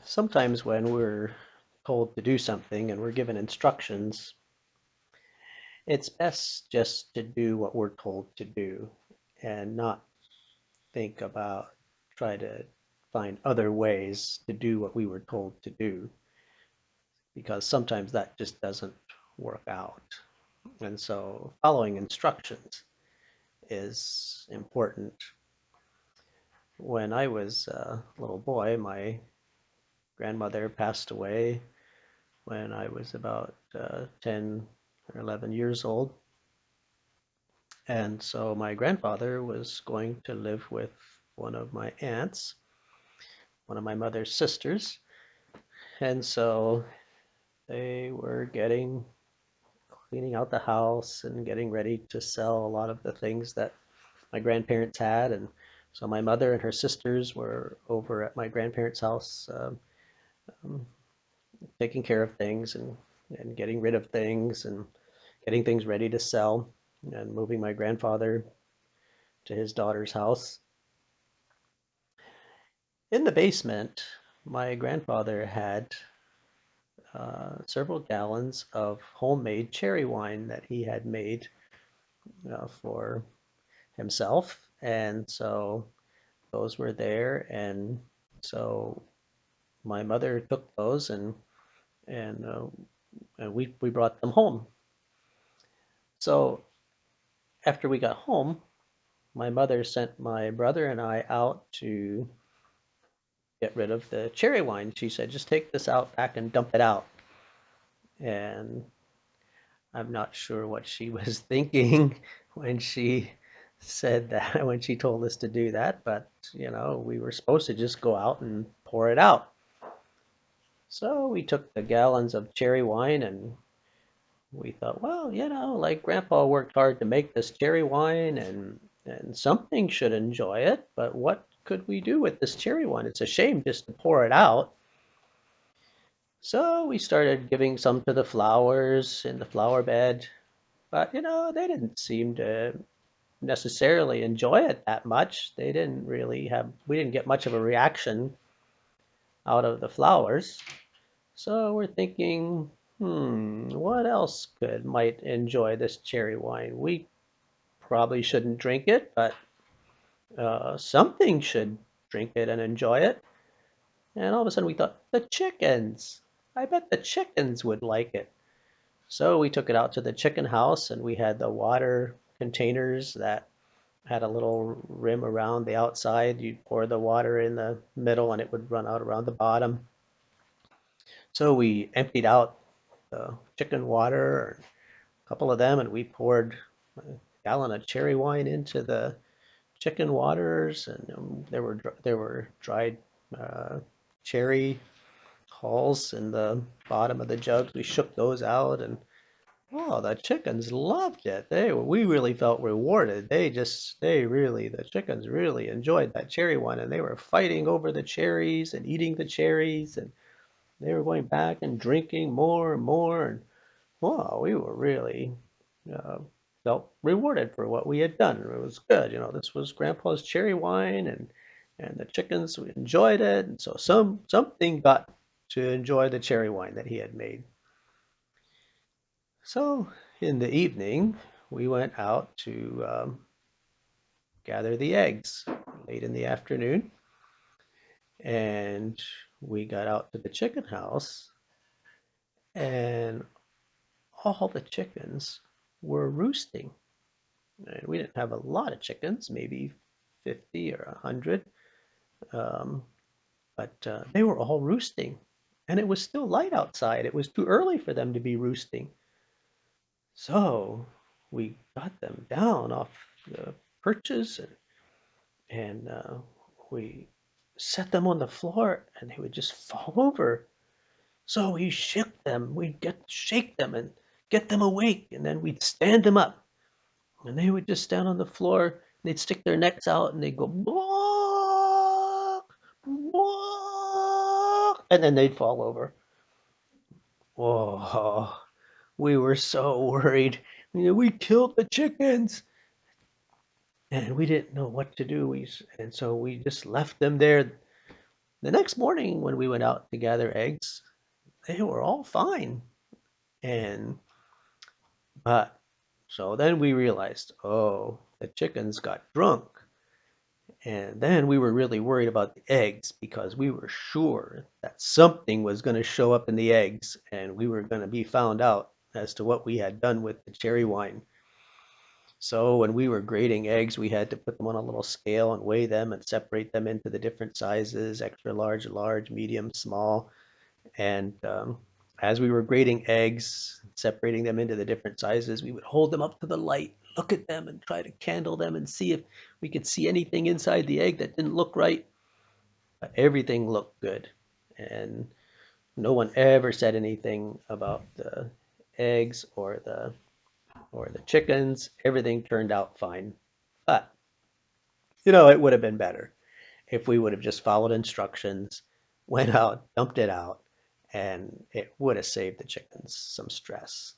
Sometimes when we're told to do something and we're given instructions, it's best just to do what we're told to do and not think about try to find other ways to do what we were told to do because sometimes that just doesn't work out. And so following instructions is important. When I was a little boy, my grandmother passed away when I was about 10 or 11 years old. And so my grandfather was going to live with one of my aunts, one of my mother's sisters. And so they were cleaning out the house and getting ready to sell a lot of the things that my grandparents had. And so my mother and her sisters were over at my grandparents' house, um, taking care of things and getting rid of things and getting things ready to sell and moving my grandfather to his daughter's house. In the basement, my grandfather had several gallons of homemade cherry wine that he had made for himself. And so those were there. And so my mother took those and we brought them home. So after we got home, my mother sent my brother and I out to get rid of the cherry wine. She said, just take this out back and dump it out. And I'm not sure what she was thinking when she said that, when she told us to do that, but we were supposed to just go out and pour it out. So we took the gallons of cherry wine and we thought, well, like Grandpa worked hard to make this cherry wine and something should enjoy it, but what could we do with this cherry wine? It's a shame just to pour it out. So we started giving some to the flowers in the flower bed, but they didn't seem to necessarily enjoy it that much. We didn't get much of a reaction out of the flowers. So we're thinking, what else might enjoy this cherry wine? We probably shouldn't drink it, but something should drink it and enjoy it. And all of a sudden we thought, the chickens. I bet the chickens would like it. So we took it out to the chicken house and we had the water containers that had a little rim around the outside. You'd pour the water in the middle and it would run out around the bottom. So we emptied out the chicken water, a couple of them, and we poured a gallon of cherry wine into the chicken waters. And there were dried uh, cherry hulls in the bottom of the jugs. We shook those out, and oh, the chickens loved it. We really felt rewarded. The chickens really enjoyed that cherry one, and they were fighting over the cherries and eating the cherries, and they were going back and drinking more and more. And wow, we were really uh, felt rewarded for what we had done. It was good. This was Grandpa's cherry wine, and the chickens enjoyed it, and so something got to enjoy the cherry wine that he had made. So in the evening, we went out to gather the eggs late in the afternoon, and we got out to the chicken house, and all the chickens were roosting. And we didn't have a lot of chickens, maybe 50 or 100, um, but they were all roosting. And it was still light outside. It was too early for them to be roosting. So we got them down off the perches and we set them on the floor and they would just fall over. So we shook them. We'd get shake them and get them awake, and then we'd stand them up, and they would just stand on the floor. And they'd stick their necks out and they'd go walk, walk, and then they'd fall over. Whoa! We were so worried. We killed the chickens, and we didn't know what to do. And so we just left them there. The next morning, when we went out to gather eggs, they were all fine. And but so then we realized, oh, the chickens got drunk. And then we were really worried about the eggs because we were sure that something was going to show up in the eggs and we were going to be found out as to what we had done with the cherry wine. So when we were grading eggs, we had to put them on a little scale and weigh them and separate them into the different sizes, extra large, large, medium, small. And as we were grading eggs, separating them into the different sizes, we would hold them up to the light, look at them, and try to candle them and see if we could see anything inside the egg that didn't look right. But everything looked good. And no one ever said anything about the eggs or the chickens. Everything turned out fine. But it would have been better if we would have just followed instructions, went out, dumped it out, and it would have saved the chickens some stress.